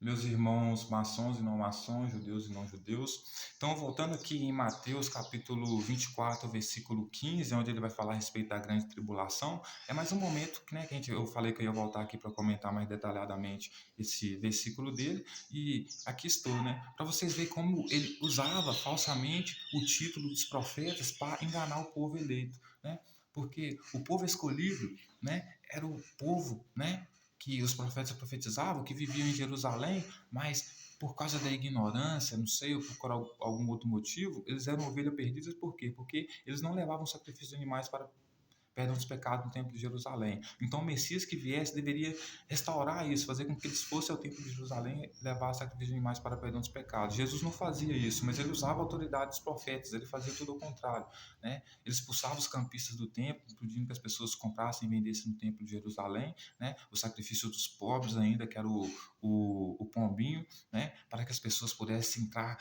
Meus irmãos maçons e não maçons, judeus e não judeus. Então, voltando aqui em Mateus capítulo 24, versículo 15, onde ele vai falar a respeito da grande tribulação, é mais um momento que, eu falei que eu ia voltar aqui para comentar mais detalhadamente esse versículo dele, e aqui estou, né? Para vocês verem como ele usava falsamente o título dos profetas para enganar o povo eleito, né? Porque o povo escolhido, né, era o povo, né, que os profetas profetizavam, que viviam em Jerusalém, mas por causa da ignorância, não sei, ou por algum outro motivo, eles eram ovelhas perdidas. Por quê? Porque eles não levavam sacrifício de animais para perdão dos pecados no templo de Jerusalém. Então o Messias que viesse deveria restaurar isso, fazer com que eles fossem ao templo de Jerusalém e levar sacrifício de animais para perdão dos pecados. Jesus não fazia isso, mas ele usava a autoridade dos profetas, ele fazia tudo ao contrário, né? Ele expulsava os campistas do templo, pedindo que as pessoas comprassem e vendessem no templo de Jerusalém, né? O sacrifício dos pobres ainda, que era o pombinho, né? Para que as pessoas pudessem entrar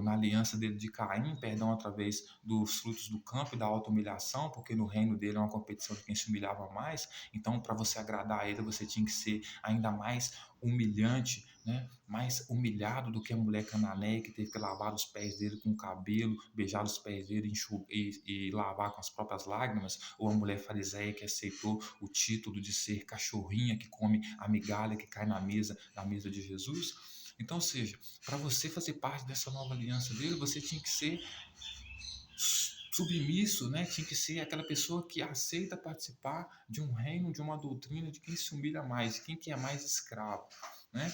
na aliança dele de Caim, perdão através dos frutos do campo e da auto-humilhação, porque no reino dele é uma competição de quem se humilhava mais. Então, para você agradar a ele, você tinha que ser ainda mais humilhante, né? Mais humilhado do que a mulher cananeia, que teve que lavar os pés dele com o cabelo, beijar os pés dele e lavar com as próprias lágrimas, ou a mulher fariseia que aceitou o título de ser cachorrinha que come a migalha que cai na mesa de Jesus. Então, ou seja, para você fazer parte dessa nova aliança dele, você tinha que ser submisso, né? Tinha que ser aquela pessoa que aceita participar de um reino, de uma doutrina, de quem se humilha mais, de quem que é mais escravo, né?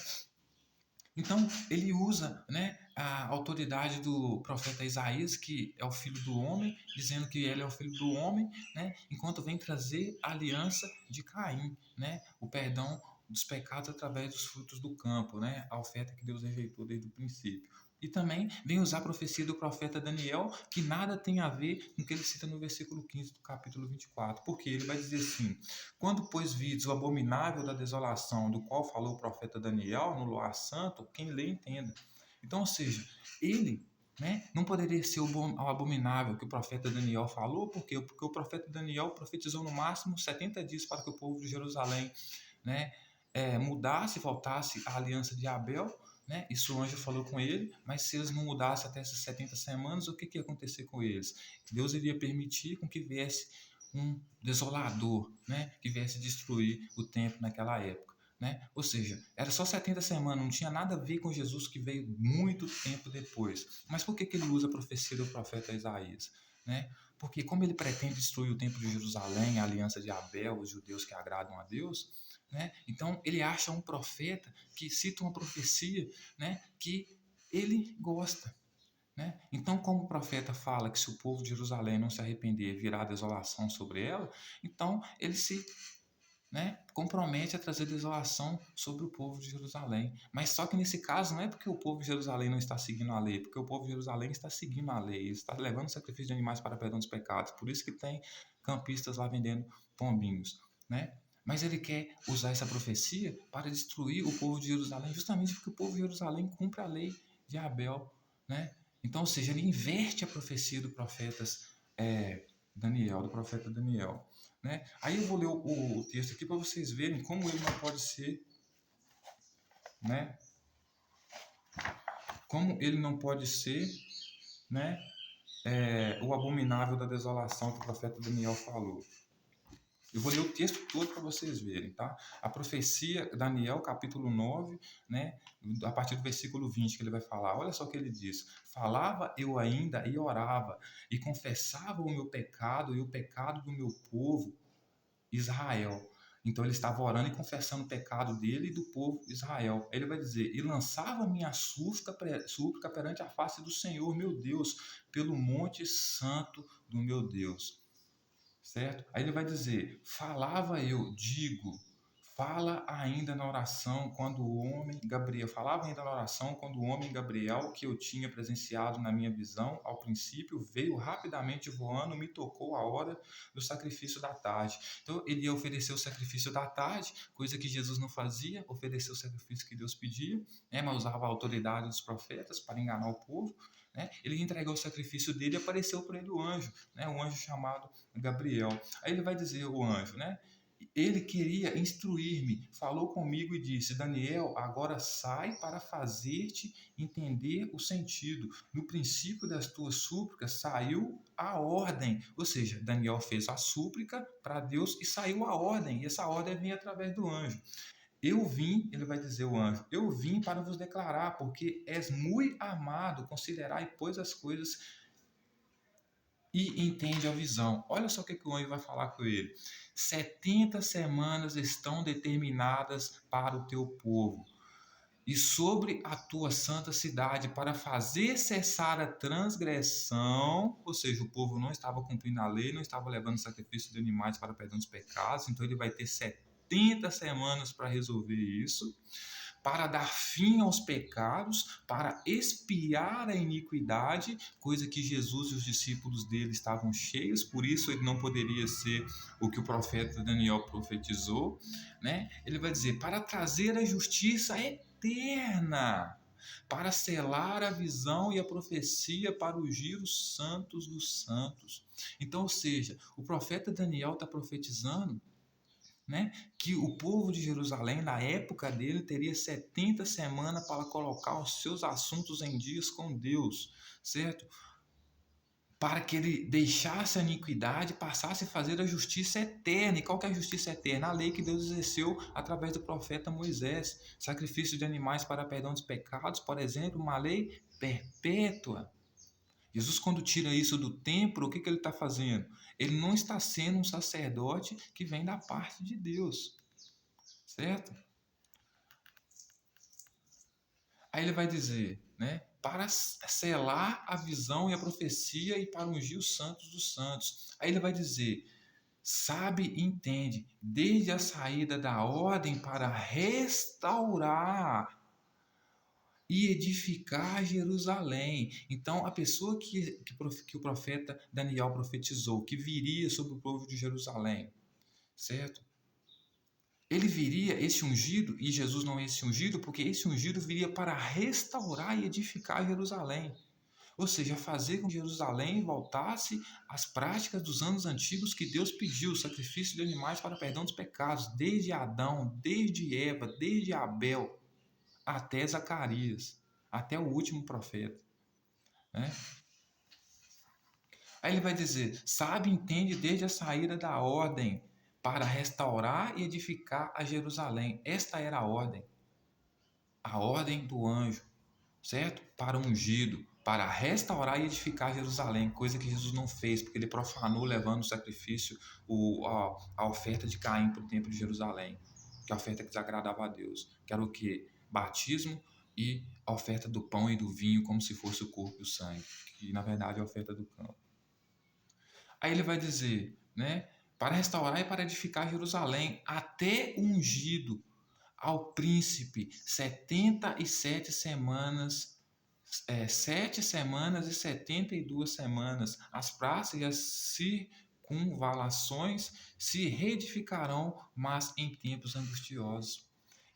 Então, ele usa, né, a autoridade do profeta Isaías, que é o filho do homem, dizendo que ele é o filho do homem, né, enquanto vem trazer a aliança de Caim, né, o perdão dos pecados através dos frutos do campo, né, a oferta que Deus rejeitou desde o princípio. E também vem usar a profecia do profeta Daniel, que nada tem a ver com o que ele cita no versículo 15 do capítulo 24, porque ele vai dizer assim: quando, pois, vides o abominável da desolação, do qual falou o profeta Daniel no lugar santo, quem lê entenda. Então, ou seja, ele, né, não poderia ser o abominável que o profeta Daniel falou, por quê? Porque o profeta Daniel profetizou no máximo 70 dias para que o povo de Jerusalém, né, mudasse, voltasse à aliança de Abel, né? Isso o anjo falou com ele, mas se eles não mudassem até essas 70 semanas, o que ia acontecer com eles? Deus iria permitir com que viesse um desolador, né, que viesse destruir o templo naquela época, né? Ou seja, era só 70 semanas, não tinha nada a ver com Jesus que veio muito tempo depois. Mas por que ele usa a profecia do profeta Isaías, né? Porque como ele pretende destruir o templo de Jerusalém, a aliança de Abel, os judeus que agradam a Deus, né? Então ele acha um profeta que cita uma profecia, né, que ele gosta, né? Então, como o profeta fala que se o povo de Jerusalém não se arrepender, virá desolação sobre ela, então ele se, né, compromete a trazer desolação sobre o povo de Jerusalém. Mas só que nesse caso não é porque o povo de Jerusalém não está seguindo a lei, porque o povo de Jerusalém está seguindo a lei, está levando sacrifício de animais para perdão dos pecados. Por isso que tem campistas lá vendendo pombinhos, né? Mas ele quer usar essa profecia para destruir o povo de Jerusalém, justamente porque o povo de Jerusalém cumpre a lei de Abel, né? Então, ou seja, ele inverte a profecia do profeta Daniel, do profeta Daniel, né? Aí eu vou ler o texto aqui para vocês verem como ele não pode ser, né? Como ele não pode ser, né? O abominável da desolação que o profeta Daniel falou. Eu vou ler o texto todo para vocês verem, tá? A profecia, Daniel, capítulo 9, né? A partir do versículo 20, que ele vai falar. Olha só o que ele diz: falava eu ainda e orava, e confessava o meu pecado e o pecado do meu povo Israel. Então ele estava orando e confessando o pecado dele e do povo Israel. Ele vai dizer: e lançava minha súplica perante a face do Senhor, meu Deus, pelo monte santo do meu Deus. Certo? Aí ele vai dizer: falava eu, digo, fala ainda na oração quando o homem Gabriel, falava ainda na oração quando o homem Gabriel, que eu tinha presenciado na minha visão, ao princípio, veio rapidamente voando, me tocou a hora do sacrifício da tarde. Então ele ia oferecer o sacrifício da tarde, coisa que Jesus não fazia, oferecer o sacrifício que Deus pedia, né, mas usava a autoridade dos profetas para enganar o povo. Né? Ele entregou o sacrifício dele e apareceu para ele o anjo, né? Um anjo chamado Gabriel. Aí ele vai dizer, o anjo, né? ele queria instruir-me, falou comigo e disse: Daniel, agora sai para fazer-te entender o sentido. No princípio das tuas súplicas saiu a ordem. Ou seja, Daniel fez a súplica para Deus e saiu a ordem. E essa ordem vem através do anjo. Eu vim, ele vai dizer o anjo, eu vim para vos declarar, porque és muito amado, considerai, pois, as coisas e entende a visão. Olha só o que o anjo vai falar com ele. 70 semanas estão determinadas para o teu povo e sobre a tua santa cidade para fazer cessar a transgressão, ou seja, o povo não estava cumprindo a lei, não estava levando sacrifício de animais para perdão dos pecados, então ele vai ter 70 semanas para resolver isso, para dar fim aos pecados, para expiar a iniquidade, coisa que Jesus e os discípulos dele estavam cheios, por isso ele não poderia ser o que o profeta Daniel profetizou, né? Ele vai dizer, para trazer a justiça eterna, para selar a visão e a profecia, para ungir os santos dos santos. Então, ou seja, o profeta Daniel está profetizando, né, que o povo de Jerusalém, na época dele, teria 70 semanas para colocar os seus assuntos em dias com Deus, certo? Para que ele deixasse a iniquidade e passasse a fazer a justiça eterna. E qual que é a justiça eterna? A lei que Deus exerceu através do profeta Moisés. Sacrifício de animais para perdão dos pecados, por exemplo, uma lei perpétua. Jesus, quando tira isso do templo, o que ele está fazendo? Ele não está sendo um sacerdote que vem da parte de Deus, certo? Aí ele vai dizer, né? Para selar a visão e a profecia e para ungir os santos dos santos. Aí ele vai dizer, sabe e entende, desde a saída da ordem para restaurar e edificar Jerusalém. Então, a pessoa que o profeta Daniel profetizou, que viria sobre o povo de Jerusalém, certo? Ele viria, esse ungido, e Jesus não é esse ungido, porque esse ungido viria para restaurar e edificar Jerusalém. Ou seja, fazer com que Jerusalém voltasse às práticas dos anos antigos que Deus pediu, o sacrifício de animais para perdão dos pecados, desde Adão, desde Eva, desde Abel, até Zacarias, até o último profeta, né? Aí ele vai dizer, sabe, entende desde a saída da ordem para restaurar e edificar a Jerusalém. Esta era a ordem do anjo, certo? Para o ungido, para restaurar e edificar Jerusalém, coisa que Jesus não fez, porque ele profanou levando o sacrifício, a oferta de Caim para o templo de Jerusalém, que é a oferta que desagradava a Deus, que era o quê? Batismo e a oferta do pão e do vinho como se fosse o corpo e o sangue, que na verdade é a oferta do campo. Aí ele vai dizer, né? Para restaurar e para edificar Jerusalém, até ungido ao príncipe 77 semanas, 7 semanas e 72 semanas. As praças e as circunvalações se reedificarão, mas em tempos angustiosos.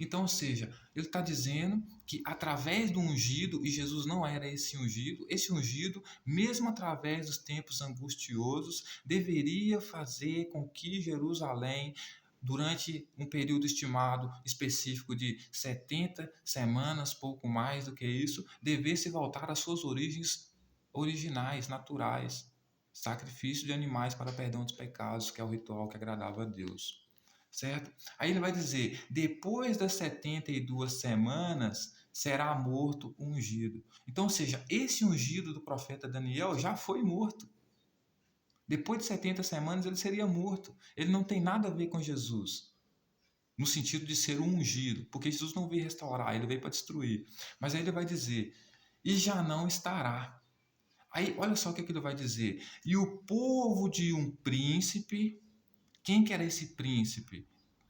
Então, ou seja, ele está dizendo que através do ungido, e Jesus não era esse ungido, mesmo através dos tempos angustiosos, deveria fazer com que Jerusalém, durante um período estimado específico de 70 semanas, pouco mais do que isso, devesse voltar às suas origens originais, naturais, sacrifício de animais para perdão dos pecados, que é o ritual que agradava a Deus. Certo? Aí ele vai dizer, depois das 72 semanas, será morto o ungido. Então, ou seja, esse ungido do profeta Daniel já foi morto. Depois de 70 semanas, ele seria morto. Ele não tem nada a ver com Jesus, no sentido de ser um ungido, porque Jesus não veio restaurar, ele veio para destruir. Mas aí ele vai dizer, e já não estará. Aí, olha só o que ele vai dizer. E o povo de um príncipe. Quem que era esse príncipe?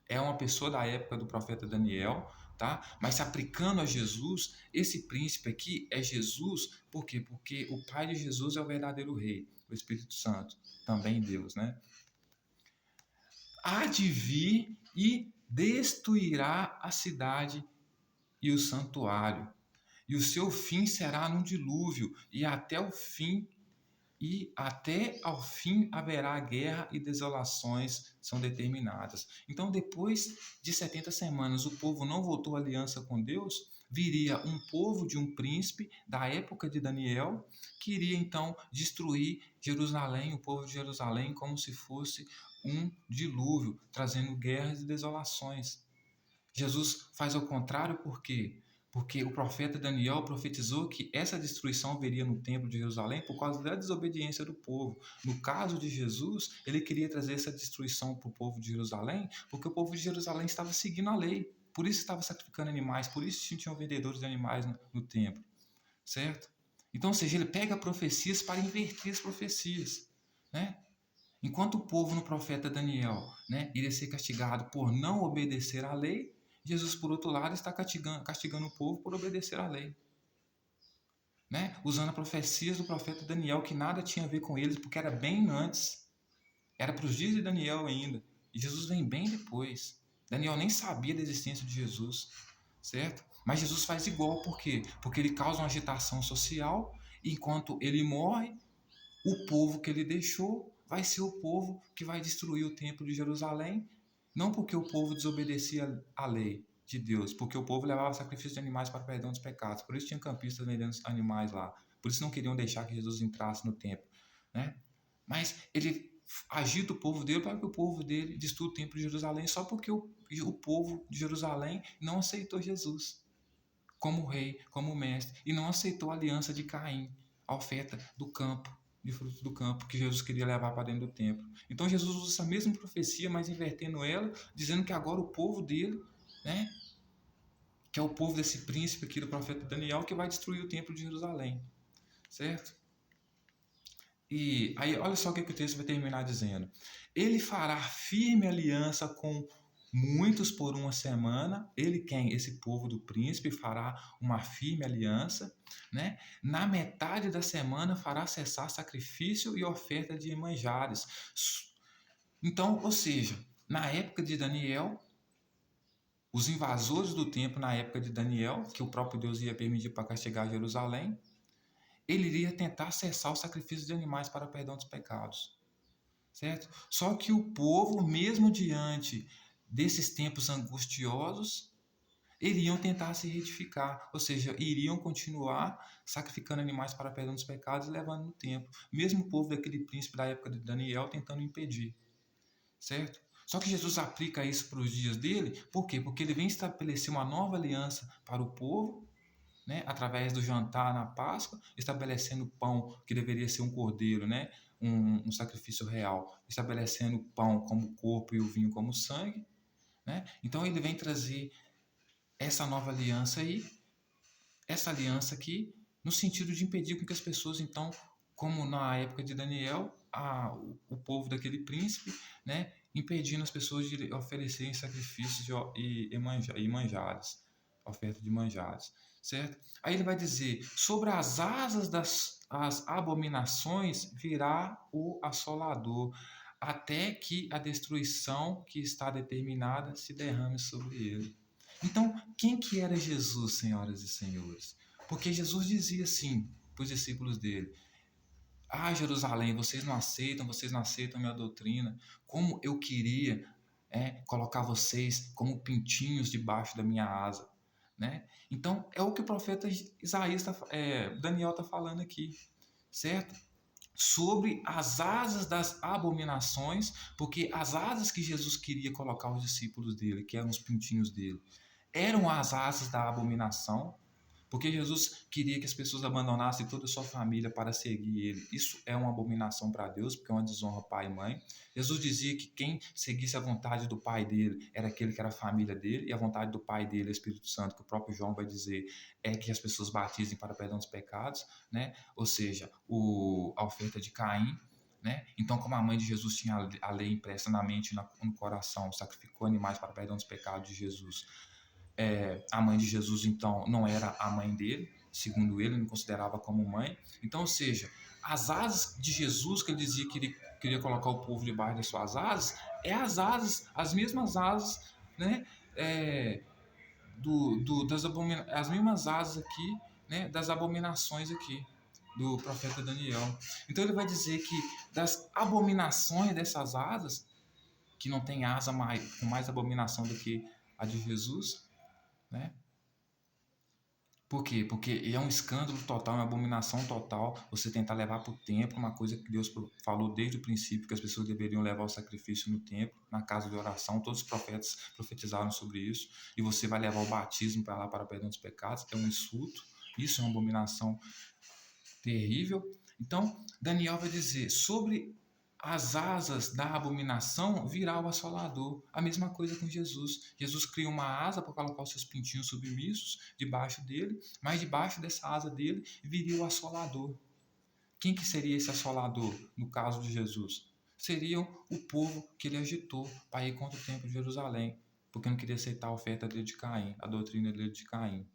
É uma pessoa da época do profeta Daniel, tá? Mas se aplicando a Jesus, esse príncipe aqui é Jesus, por quê? Porque o pai de Jesus é o verdadeiro rei, o Espírito Santo, também Deus, né? Há de vir e destruirá a cidade e o santuário, e o seu fim será num dilúvio, e até o fim e até ao fim haverá guerra e desolações são determinadas. Então, depois de 70 semanas, o povo não voltou à aliança com Deus, viria um povo de um príncipe da época de Daniel, que iria então destruir Jerusalém, o povo de Jerusalém, como se fosse um dilúvio, trazendo guerras e desolações. Jesus faz ao contrário, por quê? Porque o profeta Daniel profetizou que essa destruição viria no templo de Jerusalém por causa da desobediência do povo. No caso de Jesus, ele queria trazer essa destruição para o povo de Jerusalém, porque o povo de Jerusalém estava seguindo a lei. Por isso estava sacrificando animais, por isso tinham vendedores de animais no templo, certo? Então, ou seja, ele pega profecias para inverter as profecias, né? Enquanto o povo no profeta Daniel, né, iria ser castigado por não obedecer à lei, Jesus, por outro lado, está castigando o povo por obedecer à lei. Né? Usando profecias do profeta Daniel, que nada tinha a ver com eles, porque era bem antes. Era para os dias de Daniel ainda. E Jesus vem bem depois. Daniel nem sabia da existência de Jesus, certo? Mas Jesus faz igual, por quê? Porque ele causa uma agitação social, e enquanto ele morre, o povo que ele deixou vai ser o povo que vai destruir o templo de Jerusalém, não porque o povo desobedecia a lei de Deus, porque o povo levava sacrifício de animais para perdão dos pecados. Por isso tinha campistas vendendo animais lá. Por isso não queriam deixar que Jesus entrasse no templo, né? Mas ele agita o povo dele para que o povo dele destrua o templo de Jerusalém só porque o povo de Jerusalém não aceitou Jesus como rei, como mestre, e não aceitou a aliança de Caim, a oferta do campo, de frutos do campo, que Jesus queria levar para dentro do templo. Então Jesus usa essa mesma profecia, mas invertendo ela, dizendo que agora o povo dele, né, que é o povo desse príncipe aqui do profeta Daniel, que vai destruir o templo de Jerusalém, certo? E aí, olha só o que o texto vai terminar dizendo. Ele fará firme aliança com muitos por uma semana. Ele, quem? Esse povo do príncipe, fará uma firme aliança. Né? Na metade da semana fará cessar sacrifício e oferta de manjares. Então, ou seja, na época de Daniel, os invasores do templo, na época de Daniel, que o próprio Deus ia permitir para castigar Jerusalém, ele iria tentar cessar o sacrifício de animais para o perdão dos pecados, certo? Só que o povo, mesmo diante desses tempos angustiosos, iriam tentar se retificar, ou seja, iriam continuar sacrificando animais para o perdão dos pecados e levando no templo, mesmo o povo daquele príncipe da época de Daniel tentando impedir, certo? Só que Jesus aplica isso para os dias dele, por quê? Porque ele vem estabelecer uma nova aliança para o povo, né, através do jantar na Páscoa, estabelecendo o pão, que deveria ser um cordeiro, né, um sacrifício real, estabelecendo o pão como corpo e o vinho como sangue. Né? Então ele vem trazer essa nova aliança aí, essa aliança aqui, no sentido de impedir com que as pessoas, então, como na época de Daniel, o povo daquele príncipe, né, impedindo as pessoas de oferecerem sacrifícios e manjares, oferta de manjares, certo? Aí ele vai dizer, sobre as asas das as abominações virá o assolador, até que a destruição que está determinada se derrame sobre ele. Então, quem que era Jesus, senhoras e senhores? Porque Jesus dizia assim para os discípulos dele, ah, Jerusalém, vocês não aceitam minha doutrina. Como eu queria colocar vocês como pintinhos debaixo da minha asa. Né? Então, é o que o profeta Isaías Daniel está falando aqui, certo? Sobre as asas das abominações, porque as asas que Jesus queria colocar os discípulos dele, que eram os pintinhos dele, eram as asas da abominação, porque Jesus queria que as pessoas abandonassem toda a sua família para seguir ele. Isso é uma abominação para Deus, porque é uma desonra pai e mãe. Jesus dizia que quem seguisse a vontade do pai dele era aquele que era a família dele, e a vontade do pai dele, o Espírito Santo, que o próprio João vai dizer, é que as pessoas batizem para o perdão dos pecados, né? Ou seja, a oferta de Caim. Né? Então, como a mãe de Jesus tinha a lei impressa na mente e no coração, sacrificou animais para o perdão dos pecados de Jesus, a mãe de Jesus, então, não era a mãe dele, segundo ele, não considerava como mãe. Então, ou seja, as asas de Jesus, que ele dizia que ele queria colocar o povo debaixo das suas asas, as mesmas asas, né, as mesmas asas aqui, né, das abominações aqui, do profeta Daniel. Então ele vai dizer que das abominações dessas asas, que não tem asa com mais abominação do que a de Jesus, né? Por quê? Porque é um escândalo total, uma abominação total você tentar levar para o templo uma coisa que Deus falou desde o princípio, que as pessoas deveriam levar o sacrifício no templo, na casa de oração. Todos os profetas profetizaram sobre isso. E você vai levar o batismo para lá para o perdão dos pecados. É um insulto. Isso é uma abominação terrível. Então, Daniel vai dizer sobre as asas da abominação virá o assolador. A mesma coisa com Jesus. Jesus cria uma asa para colocar os seus pintinhos submissos debaixo dele, mas debaixo dessa asa dele viria o assolador. Quem que seria esse assolador no caso de Jesus? Seriam o povo que ele agitou para ir contra o templo de Jerusalém, porque não queria aceitar a oferta dele de Caim, a doutrina dele de Caim.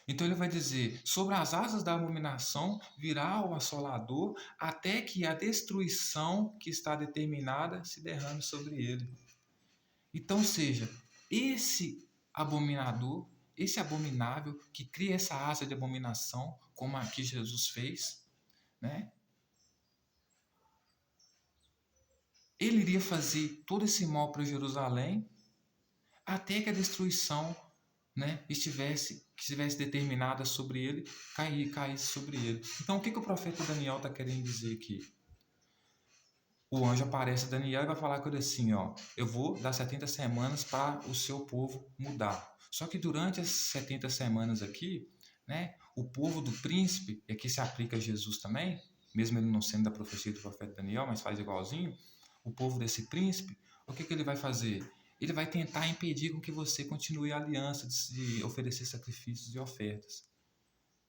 Então ele vai dizer: sobre as asas da abominação virá o assolador, até que a destruição que está determinada se derrame sobre ele. Então, seja, esse abominador, esse abominável que cria essa asa de abominação, como a que Jesus fez, né? Ele iria fazer todo esse mal para Jerusalém, até que a destruição, né, estivesse determinada sobre ele, caísse sobre ele. Então, o que o profeta Daniel está querendo dizer aqui? O anjo aparece a Daniel e vai falar com ele assim, ó, eu vou dar 70 semanas para o seu povo mudar. Só que durante as 70 semanas aqui, né, o povo do príncipe, e aqui se aplica a Jesus também, mesmo ele não sendo da profecia do profeta Daniel, mas faz igualzinho, o povo desse príncipe, o que ele vai fazer? Ele vai tentar impedir com que você continue a aliança de oferecer sacrifícios e ofertas,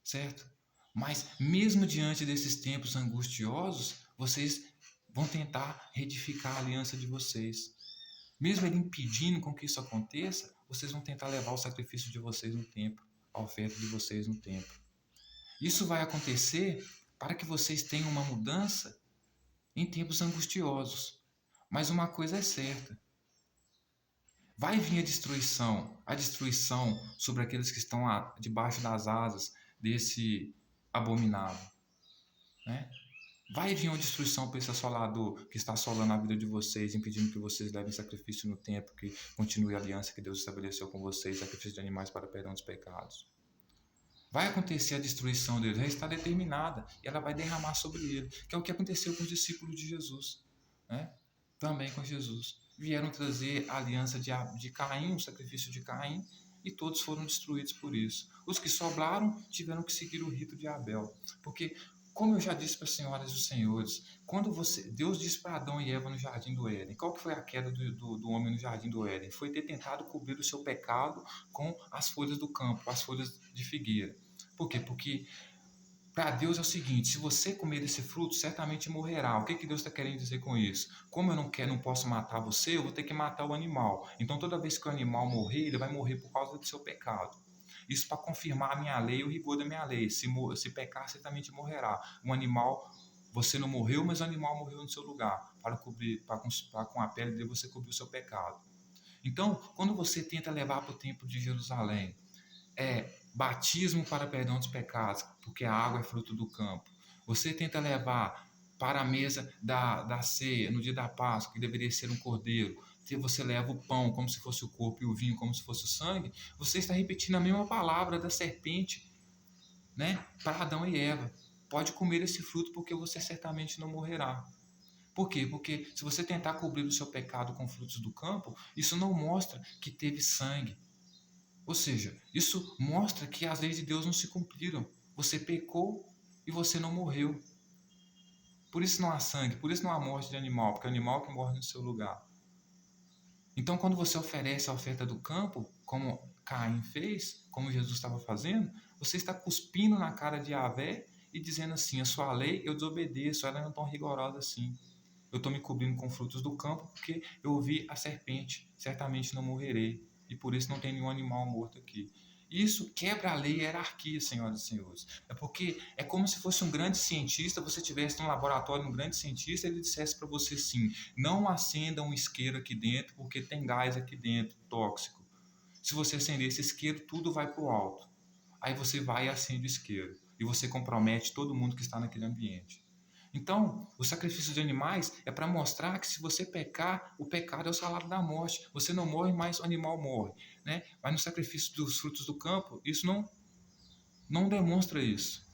certo? Mas mesmo diante desses tempos angustiosos, vocês vão tentar retificar a aliança de vocês. Mesmo ele impedindo com que isso aconteça, vocês vão tentar levar o sacrifício de vocês no templo, a oferta de vocês no templo. Isso vai acontecer para que vocês tenham uma mudança em tempos angustiosos. Mas uma coisa é certa: vai vir a destruição sobre aqueles que estão debaixo das asas desse abominável, né? Vai vir uma destruição para esse assolador que está assolando a vida de vocês, impedindo que vocês levem sacrifício no tempo, que continue a aliança que Deus estabeleceu com vocês, sacrifício de animais para perdão dos pecados. Vai acontecer a destruição dele, já está determinada, e ela vai derramar sobre ele, que é o que aconteceu com os discípulos de Jesus, né? Também com Jesus. Vieram trazer a aliança de Caim, o sacrifício de Caim, e todos foram destruídos por isso. Os que sobraram tiveram que seguir o rito de Abel, porque, como eu já disse para as senhoras e os senhores, quando Deus disse para Adão e Eva no jardim do Éden, qual que foi a queda do homem no jardim do Éden? Foi ter tentado cobrir o seu pecado com as folhas do campo, as folhas de figueira. Por quê? Porque para Deus é o seguinte: se você comer desse fruto, certamente morrerá. O que Deus está querendo dizer com isso? Como eu não posso matar você, eu vou ter que matar o animal. Então, toda vez que o animal morrer, ele vai morrer por causa do seu pecado. Isso para confirmar a minha lei, o rigor da minha lei. Se pecar, certamente morrerá. Um animal, você não morreu, mas o animal morreu no seu lugar, para cobrir, para com a pele dele você cobrir o seu pecado. Então, quando você tenta levar para o templo de Jerusalém, batismo para perdão dos pecados, porque a água é fruto do campo. Você tenta levar para a mesa da ceia, no dia da Páscoa, que deveria ser um cordeiro, você leva o pão como se fosse o corpo e o vinho como se fosse o sangue, você está repetindo a mesma palavra da serpente, né, para Adão e Eva. Pode comer esse fruto porque você certamente não morrerá. Por quê? Porque se você tentar cobrir o seu pecado com frutos do campo, isso não mostra que teve sangue. Ou seja, isso mostra que as leis de Deus não se cumpriram. Você pecou e você não morreu. Por isso não há sangue, por isso não há morte de animal, porque é o animal que morre no seu lugar. Então, quando você oferece a oferta do campo, como Caim fez, como Jesus estava fazendo, você está cuspindo na cara de Yahvé e dizendo assim: a sua lei eu desobedeço, ela não é tão rigorosa assim. Eu estou me cobrindo com frutos do campo porque eu ouvi a serpente, certamente não morrerei. E por isso não tem nenhum animal morto aqui. Isso quebra a lei e a hierarquia, senhoras e senhores. É porque é como se fosse um grande cientista, você tivesse num laboratório um grande cientista, ele dissesse para você assim: não acenda um isqueiro aqui dentro porque tem gás aqui dentro, tóxico. Se você acender esse isqueiro, tudo vai para o alto. Aí você vai e acende o isqueiro. e você compromete todo mundo que está naquele ambiente. Então, o sacrifício de animais é para mostrar que se você pecar, o pecado é o salário da morte. Você não morre, mas o animal morre, né? Mas no sacrifício dos frutos do campo, isso não demonstra isso.